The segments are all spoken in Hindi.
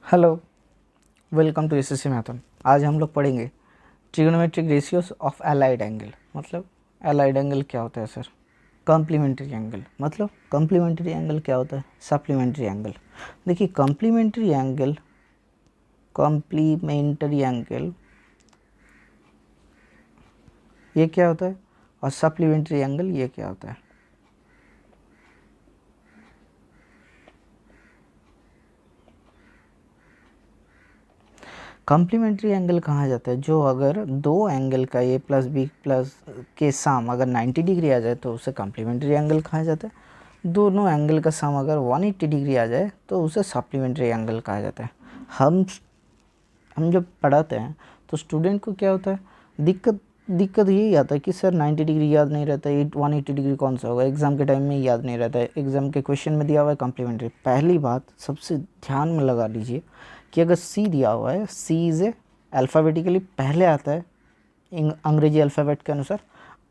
हेलो, वेलकम टू एसएससी मैथन। आज हम लोग पढ़ेंगे trigonometric ratios of allied angle. मतलब एलाइड एंगल क्या होता है सर? Complementary angle. मतलब कॉम्प्लीमेंट्री एंगल क्या होता है? Supplementary angle. देखिए कॉम्प्लीमेंट्री एंगल ये क्या होता है और सप्लीमेंट्री एंगल ये क्या होता है? कॉम्प्लीमेंट्री एंगल कहा जाता है जो अगर दो एंगल का ए प्लस बी प्लस के सम अगर 90 डिग्री आ जाए तो उसे कॉम्प्लीमेंट्री एंगल कहा जाता है। दोनों एंगल का सम अगर 180 डिग्री आ जाए तो उसे सप्लीमेंट्री एंगल कहा जाता है। हम जब पढ़ाते हैं तो स्टूडेंट को क्या होता है, दिक्कत यही आता है कि सर 90 डिग्री याद नहीं रहता है, 180 डिग्री कौन सा होगा, एग्ज़ाम के टाइम में याद नहीं रहता है, एग्ज़ाम के क्वेश्चन में दिया हुआ है कॉम्प्लीमेंट्री। पहली बात सबसे ध्यान में लगा लीजिए कि अगर सी दिया हुआ है, सी इज़ ए अल्फ़ाबेटिकली पहले आता है अंग्रेजी अल्फ़ाबेट के अनुसार,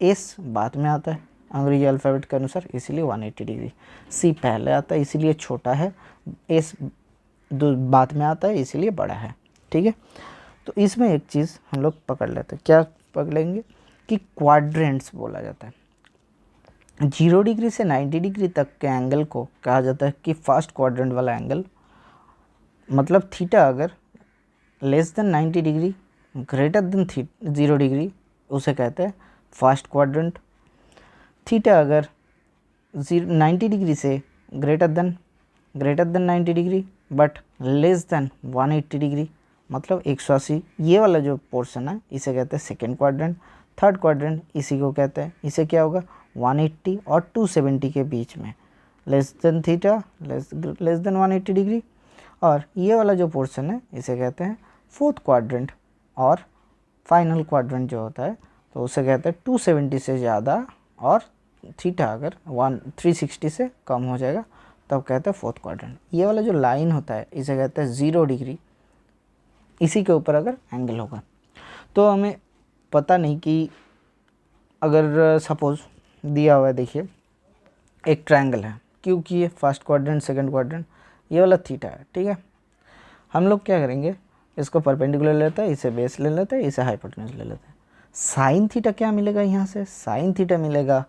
एस बाद में आता है अंग्रेजी अल्फ़ाबेट के अनुसार, इसीलिए 180 डिग्री। सी पहले आता है इसीलिए छोटा है, एस दो बाद में आता है इसीलिए बड़ा है। ठीक है, तो इसमें एक चीज़ हम लोग पकड़ लेते हैं। क्या पकड़ लेंगे कि क्वाड्रेंट्स बोला जाता है। 0 डिग्री से 90 डिग्री तक के एंगल को कहा जाता है कि फर्स्ट क्वाड्रेंट वाला एंगल। मतलब थीटा अगर less than 90 degree greater than 0 degree उसे कहते हैं फर्स्ट क्वाड्रेंट। थीटा अगर 90 डिग्री से greater than 90 degree but less than 180 degree मतलब 180, ये वाला जो पोर्शन है इसे कहते हैं सेकेंड क्वाड्रेंट। थर्ड क्वाड्रेंट इसी को कहते हैं, इसे क्या होगा 180 और 270 के बीच में, less than theta less than 180 degree. और ये वाला जो पोर्शन है इसे कहते हैं फोर्थ क्वाड्रेंट। और फाइनल क्वाड्रेंट जो होता है तो उसे कहते हैं 270 से ज़्यादा और थीटा अगर 360 से कम हो जाएगा तब कहते हैं फोर्थ क्वाड्रेंट। ये वाला जो लाइन होता है इसे कहते हैं 0 डिग्री, इसी के ऊपर अगर एंगल होगा। तो हमें पता नहीं कि अगर सपोज दिया हुआ है, देखिए एक ट्रायंगल है, क्योंकि ये फर्स्ट क्वाड्रेंट सेकंड क्वाड्रेंट, ये वाला थीटा है। ठीक है, हम लोग क्या करेंगे, इसको परपेंडिकुलर लेते हैं, इसे बेस ले लेते हैं, इसे हाइपोटेन्यूज ले लेते हैं। साइन थीटा क्या मिलेगा यहाँ से? साइन थीटा मिलेगा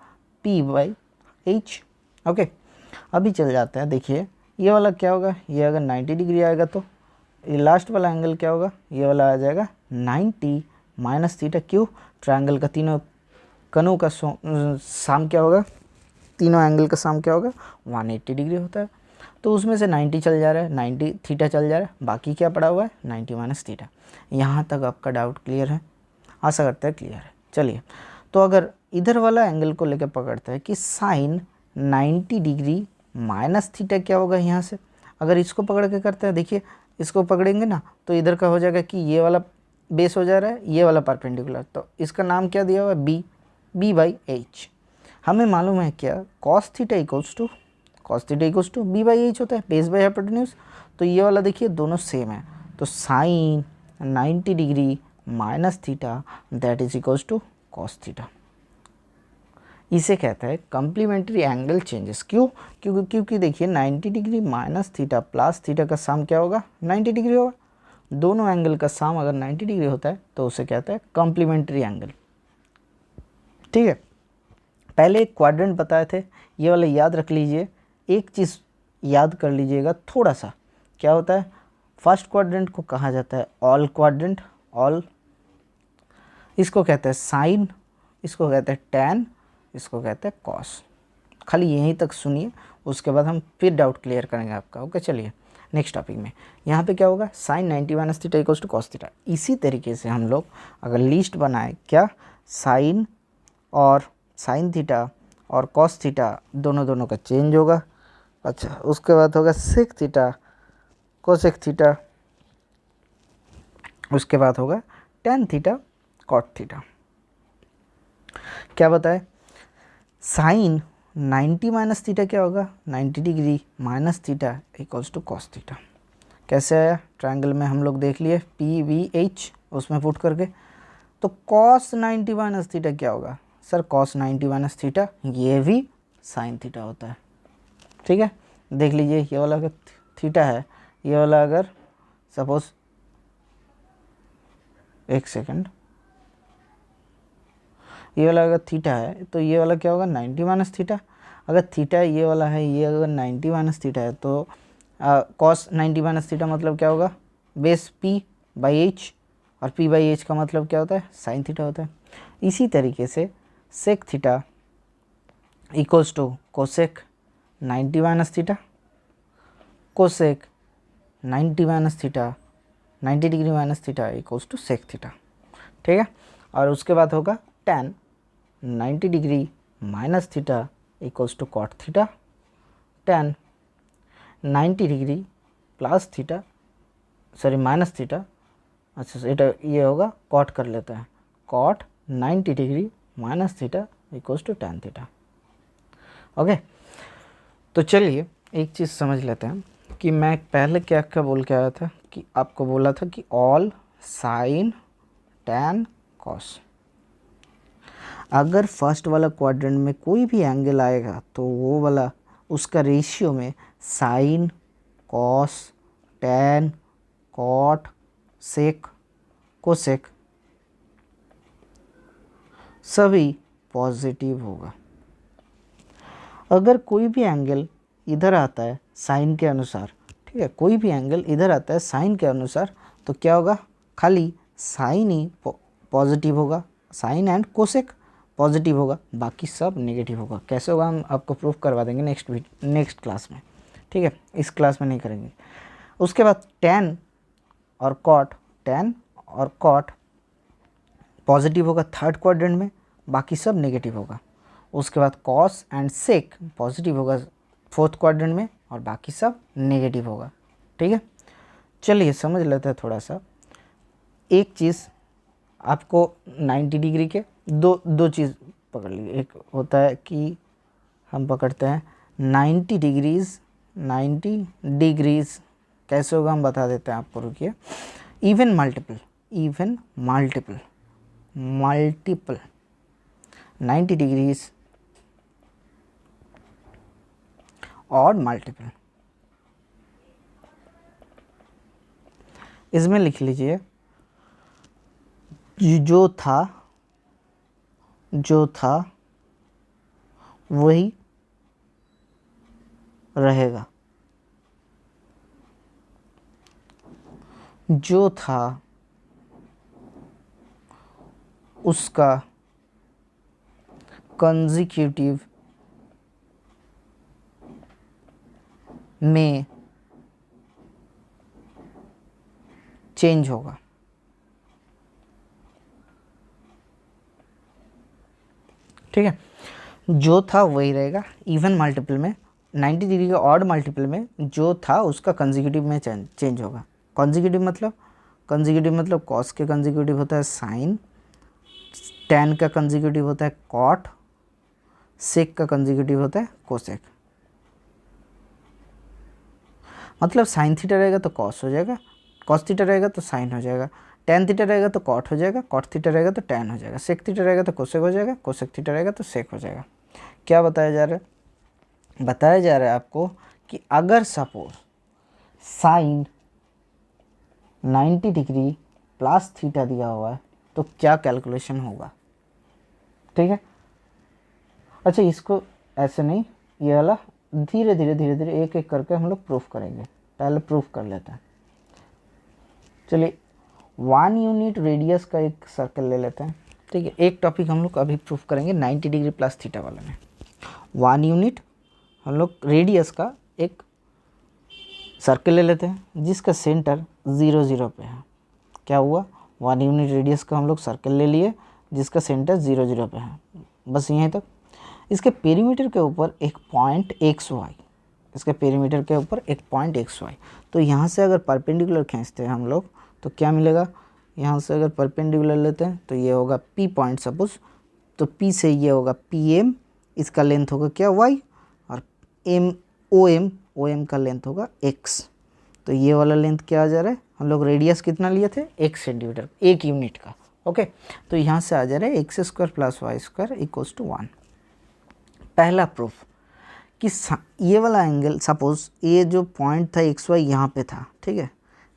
p/h। ओके, अभी चल जाते हैं। देखिए ये वाला क्या होगा, ये अगर 90 डिग्री आएगा तो ये लास्ट वाला एंगल क्या होगा, ये वाला आ जाएगा 90 माइनस थीटा। क्यों? ट्रायंगल का तीनों कनों का साम क्या होगा, तीनों एंगल का साम क्या होगा 180 डिग्री होता है। तो उसमें से 90 चल जा रहा है, 90 थीटा चल जा रहा है, बाकी क्या पड़ा हुआ है 90 माइनस थीटा। यहाँ तक आपका डाउट क्लियर है? आशा करते हैं क्लियर है। चलिए, तो अगर इधर वाला एंगल को लेकर पकड़ते हैं कि साइन 90 डिग्री माइनस थीटा क्या होगा यहाँ से, अगर इसको पकड़ के करते हैं, देखिए इसको पकड़ेंगे ना तो इधर का हो जाएगा कि ये वाला बेस हो जा रहा है, ये वाला परपेंडिकुलर, तो इसका नाम क्या दिया हुआ है b/h। हमें मालूम है क्या, cos theta equals to b/h होता है, बेस बाई हाइपोटेन्यूज। तो ये वाला देखिए दोनों सेम है, तो sine 90 degree minus theta that is equals to cos theta. इसे कहता है कॉम्प्लीमेंट्री एंगल चेंजेस। क्यों? क्योंकि देखिए 90 degree minus theta plus theta का सम क्या होगा 90 डिग्री होगा। दोनों एंगल का सम अगर 90 डिग्री होता है तो उसे कहता है कॉम्प्लीमेंट्री एंगल। ठीक है, पहले एक क्वाड्रेंट बताए थे, ये वाला याद रख लीजिए। एक चीज़ याद कर लीजिएगा थोड़ा सा, क्या होता है, फर्स्ट क्वाड्रेंट को कहा जाता है ऑल क्वाड्रेंट। ऑल इसको कहते हैं साइन, इसको कहते हैं टैन, इसको कहते हैं कॉस। खाली यहीं तक सुनिए, उसके बाद हम फिर डाउट क्लियर करेंगे आपका। ओके, चलिए नेक्स्ट टॉपिक में। यहाँ पे क्या होगा, sine 90 minus theta equals to cos theta. इसी तरीके से हम लोग अगर लिस्ट बनाए, क्या साइन थीटा और कॉस थीटा दोनों का चेंज होगा। अच्छा, उसके बाद होगा सेक थीटा कोसेक थीटा, उसके बाद होगा टेन थीटा कॉट थीटा। क्या बताए, साइन 90 माइनस थीटा क्या होगा 90 degree minus theta equals to cos theta. कैसे आया, ट्रायंगल में हम लोग देख लिए PVH, उसमें पुट करके। तो कॉस 90 माइनस थीटा क्या होगा सर, कॉस 90 माइनस थीटा ये भी साइन थीटा होता है। ठीक है, देख लीजिए ये वाला अगर थीटा है, ये वाला अगर सपोज, एक सेकेंड, ये वाला अगर थीटा है तो ये वाला क्या होगा 90 माइनस थीटा। अगर थीटा ये वाला है, ये अगर 90 माइनस थीटा है तो कॉस 90 माइनस थीटा मतलब क्या होगा बेस p बाई एच, और p बाई एच का मतलब क्या होता है साइन थीटा होता है। इसी तरीके से sec theta equals to cosec 90 minus theta, cosec 90 minus theta 90 degree minus theta equals to sec theta, ठीक है। और उसके बाद होगा tan 90 degree minus theta equals to cot theta, tan 90 degree plus theta, sorry minus theta, अच्छा ये होगा कॉट कर लेते हैं, cot 90 degree minus theta equals to tan theta. Okay, तो चलिए एक चीज़ समझ लेते हैं कि मैं पहले क्या क्या बोल के आया था, कि आपको बोला था कि ऑल साइन tan कॉस। अगर फर्स्ट वाला क्वाड्रेंट में कोई भी एंगल आएगा तो वो वाला उसका रेशियो में साइन, कॉस, टैन, कॉट, सेक, कोसेक सभी पॉजिटिव होगा। अगर कोई भी एंगल इधर आता है साइन के अनुसार, ठीक है, कोई भी एंगल इधर आता है साइन के अनुसार, तो क्या होगा खाली साइन ही पॉजिटिव होगा, साइन एंड कोसेक पॉजिटिव होगा, बाकी सब नेगेटिव होगा। कैसे होगा हम आपको प्रूफ करवा देंगे नेक्स्ट क्लास में, ठीक है, इस क्लास में नहीं करेंगे। उसके बाद टैन और कॉट पॉजिटिव होगा थर्ड क्वाड्रेंट में, बाकी सब नेगेटिव होगा। उसके बाद कॉस एंड सेक पॉजिटिव होगा फोर्थ क्वाड्रेंट में और बाकी सब नेगेटिव होगा, ठीक है। चलिए समझ लेते हैं थोड़ा सा। एक चीज़ आपको 90 डिग्री के दो चीज़ पकड़ लीजिए। एक होता है कि हम पकड़ते हैं 90 डिग्रीज़ कैसे होगा हम बता देते हैं आपको, रुकिए। Even multiple 90 degrees odd multiple, इसमें लिख लीजिए जो था वही रहेगा, जो था उसका कंसेक्यूटिव में चेंज होगा, ठीक है। जो था वही रहेगा इवन मल्टीपल में, 90 डिग्री के ऑड मल्टीपल में जो था उसका कंसेक्यूटिव में चेंज होगा। कंसेक्यूटिव मतलब कॉस के कंसेक्यूटिव होता है साइन, टैन का कंसेक्यूटिव होता है कॉट, सेक का कंसेक्यूटिव होता है कोसेक। मतलब साइन थीटा रहेगा तो कॉस हो जाएगा, कॉस थीटा रहेगा तो साइन हो जाएगा, टैन थीटा रहेगा तो कॉट हो जाएगा, कॉट थीटा रहेगा तो टैन हो जाएगा, सेक थीटा रहेगा तो कोसेक हो जाएगा, कोसेक थीटा रहेगा तो सेक हो जाएगा। क्या बताया जा रहा है? बताया जा रहा है आपको कि अगर suppose sine 90 degree plus theta दिया हुआ है तो क्या कैलकुलेशन होगा, ठीक है। अच्छा, इसको ऐसे नहीं, ये वाला धीरे धीरे एक एक करके हम लोग प्रूफ करेंगे। पहले प्रूफ कर लेते हैं। चलिए 1 यूनिट रेडियस का एक सर्कल ले लेते हैं, ठीक है। एक टॉपिक हम लोग अभी प्रूफ करेंगे 90 डिग्री प्लस थीटा वाला में। 1 यूनिट हम लोग रेडियस का एक सर्कल ले लेते हैं जिसका सेंटर 0 0 पे है। क्या हुआ, 1 यूनिट रेडियस का हम लोग सर्कल ले लिए जिसका सेंटर 0 0 पे है, बस यहीं तक। इसके पेरीमीटर के ऊपर एक पॉइंट XY, तो यहाँ से अगर परपेंडिकुलर खींचते हैं हम लोग तो क्या मिलेगा, यहाँ से अगर परपेंडिकुलर लेते हैं तो ये होगा P पॉइंट सपोज, तो P से ये होगा PM, इसका लेंथ होगा क्या Y, और OM का लेंथ होगा X। तो ये वाला लेंथ क्या आ जा रहा है, हम लोग रेडियस कितना लिए थे 1 सेंटीमीटर, 1 यूनिट का, ओके। तो यहाँ से आ जा रहा है x² + y² = 1। पहला प्रूफ कि ये वाला एंगल, सपोज ये जो पॉइंट था XY यहाँ पे था, ठीक है,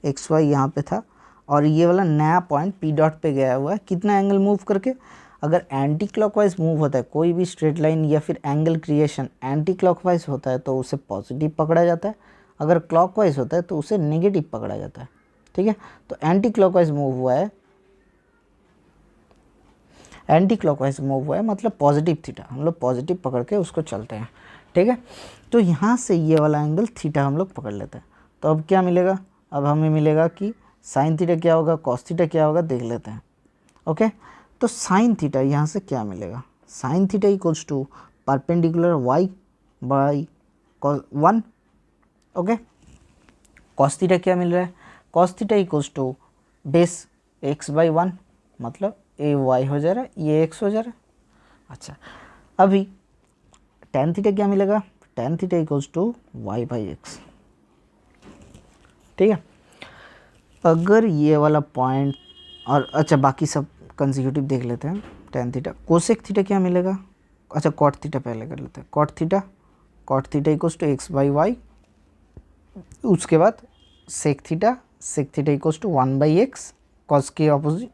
एक्स वाई यहाँ पे था और ये वाला नया पॉइंट पी डॉट पे गया हुआ है कितना एंगल मूव करके। अगर एंटी क्लॉकवाइज मूव होता है कोई भी स्ट्रेट लाइन या फिर एंगल क्रिएशन एंटी क्लॉकवाइज होता है तो उसे पॉजिटिव पकड़ा जाता है, अगर क्लॉकवाइज होता है तो उसे नेगेटिव पकड़ा जाता है। ठीक है, तो एंटी क्लॉकवाइज मूव हुआ है, एंटी क्लॉकवाइज मूव हुआ है मतलब पॉजिटिव थीटा, हम लोग पॉजिटिव पकड़ के उसको चलते हैं। ठीक है, तो यहाँ से ये वाला एंगल थीटा हम लोग पकड़ लेते हैं। तो अब क्या मिलेगा, अब हमें मिलेगा कि साइन थीटा क्या होगा, कॉस थीटा क्या होगा, देख लेते हैं। ओके, तो साइन थीटा यहाँ से क्या मिलेगा, sine theta equals to perpendicular y by 1। Okay, cos theta क्या मिल रहा है, cos theta equals to base x by 1 मतलब ए वाई हो जा रहा है, ये एक्स हो जा रहा है। अच्छा, अभी टेन थीटा क्या मिलेगा, tan theta equals to y by x. ठीक है, अगर ये वाला पॉइंट और अच्छा बाकी सब कंसेक्यूटिव देख लेते हैं। टेन थीटा कोसेक थीटा क्या मिलेगा, अच्छा कॉट थीटा पहले कर लेते हैं। Cot theta equals to x by y, उसके बाद sec theta equals to 1 by x, cos के ऑपोजिट,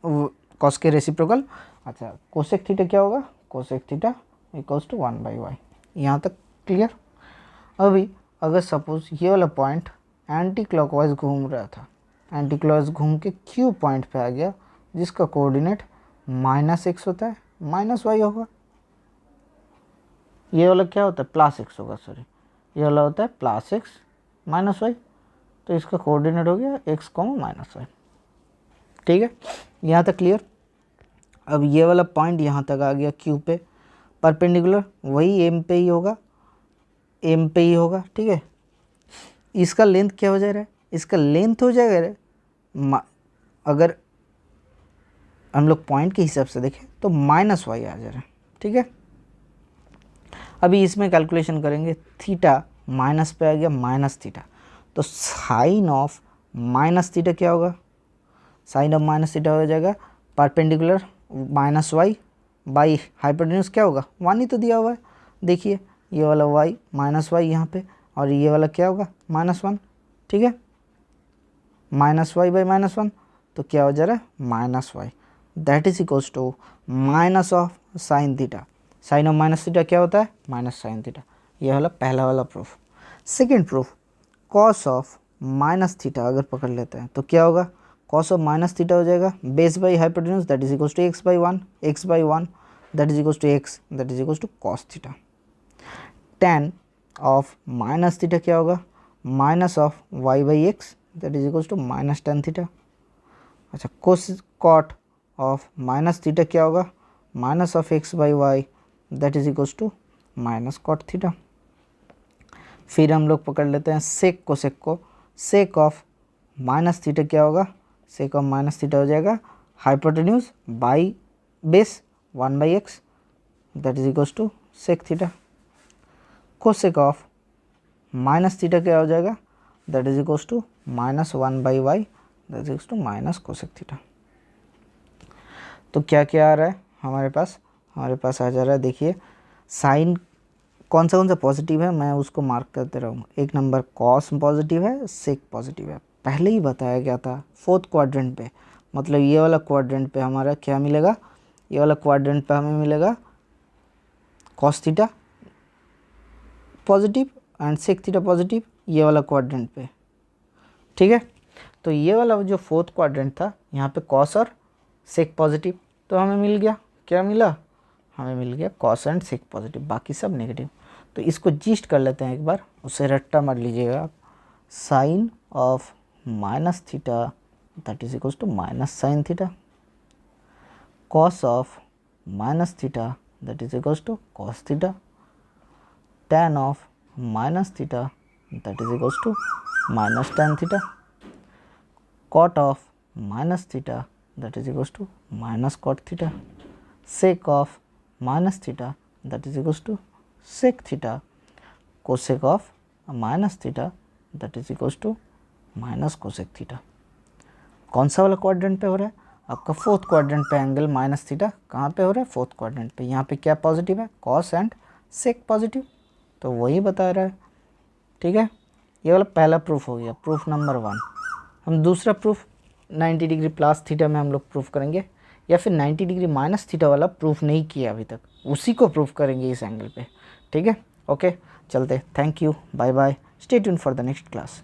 कॉस के रेसिप्रोकल। अच्छा, कोसेक थीटा क्या होगा, cosec theta equals to 1 by y. यहाँ तक क्लियर। अभी अगर सपोज ये वाला पॉइंट एंटी क्लॉकवाइज घूम रहा था, एंटी क्लॉकवाइज घूम के क्यू पॉइंट पे आ गया जिसका कोऑर्डिनेट -x होता है, -y होगा। ये वाला क्या होता है, +x होगा, सॉरी ये वाला होता है +x -y, तो इसका कोऑर्डिनेट हो गया x, -y। ठीक है, यहाँ तक क्लियर। अब ये वाला पॉइंट यहाँ तक आ गया क्यू पे, परपेंडिकुलर वही एम पे ही होगा, एम पे ही होगा। ठीक है, इसका लेंथ क्या हो जा रहा है, इसका लेंथ हो जाएगा, अगर हम लोग पॉइंट के हिसाब से देखें तो -y आ जा रहा है। ठीक है, अभी इसमें कैलकुलेशन करेंगे, थीटा माइनस पे आ गया माइनस थीटा, तो साइन ऑफ माइनस थीटा क्या होगा, साइन ऑफ माइनस थीटा हो जाएगा परपेंडिकुलर -y बाई हाइपोटेन्यूज क्या होगा, 1 ही तो दिया हुआ है। देखिए ये वाला y -y यहाँ पे और ये वाला क्या होगा -1। ठीक है, -y बाई -1 तो क्या हो जा रहा है -y, that is equals to minus of sine theta. Sine of minus theta क्या होता है, माइनस साइन थीटा। ये वाला पहला वाला proof. Second proof, cos of minus theta अगर पकड़ लेते हैं तो क्या होगा, कॉस ऑफ माइनस थीटा हो जाएगा base by hypotenuse that is equals to x by one that is equals to x that is equals to cos theta. Tan of minus theta क्या होगा, minus of y by x that is equals to minus tan theta. अच्छा, cos cot of minus theta क्या होगा, minus of x by y that is equals to minus cot theta. फिर हम लोग पकड़ लेते हैं सेक को, सेक ऑफ माइनस थीटा क्या होगा, सेक ऑफ माइनस थीटा हो जाएगा hypotenuse by base 1 by x that is equals to sec theta. Cosec of minus theta क्या हो जाएगा, that is equals to -1 by y that is equals to minus cosec theta. तो क्या क्या आ रहा है हमारे पास आ जा रहा है, देखिए साइन कौन सा पॉजिटिव है मैं उसको मार्क करते रहूँगा। एक नंबर कॉस पॉजिटिव है, सेक पॉजिटिव है, पहले ही बताया गया था। फोर्थ क्वाड्रेंट पे मतलब ये वाला क्वाड्रेंट पे हमारा क्या मिलेगा, ये वाला क्वाड्रेंट पे हमें मिलेगा cos theta positive and sec theta positive, ये वाला क्वाड्रेंट पे। ठीक है, तो ये वाला जो फोर्थ क्वाड्रेंट था यहाँ पे कॉस और सेक पॉजिटिव, तो हमें मिल गया, क्या मिला, हमें मिल गया कॉस एंड सेक पॉजिटिव, बाकी सब नेगेटिव। तो इसको जीस्ट कर लेते हैं एक बार, उसे रट्टा मार लीजिएगा आप। Sine of minus theta that is equals to minus sine theta, cos of minus theta that is equals to cos theta, tan of minus theta that is equals to minus tan theta, cot of minus theta that is equals to minus cot theta, sec of minus theta that is equals to sec theta, cosec of minus theta that is equals to minus cosec theta। कौन सा वाला क्वाड्रेंट पे हो रहा है आपका, फोर्थ क्वाड्रेंट पे एंगल माइनस थीटा कहाँ पे हो रहा है, फोर्थ क्वाड्रेंट पे। यहाँ पे क्या पॉजिटिव है, कॉस एंड सेक पॉजिटिव, तो वही बता रहा है। ठीक है, ये वाला पहला प्रूफ हो गया, प्रूफ नंबर 1। हम दूसरा प्रूफ 90 डिग्री प्लस थीटा में हम लोग प्रूफ करेंगे, या फिर 90 डिग्री माइनस थीटा वाला प्रूफ नहीं किया अभी तक, उसी को प्रूफ करेंगे इस एंगल पे। ठीक है, ओके चलते, thank you, bye bye, stay tune for the next class.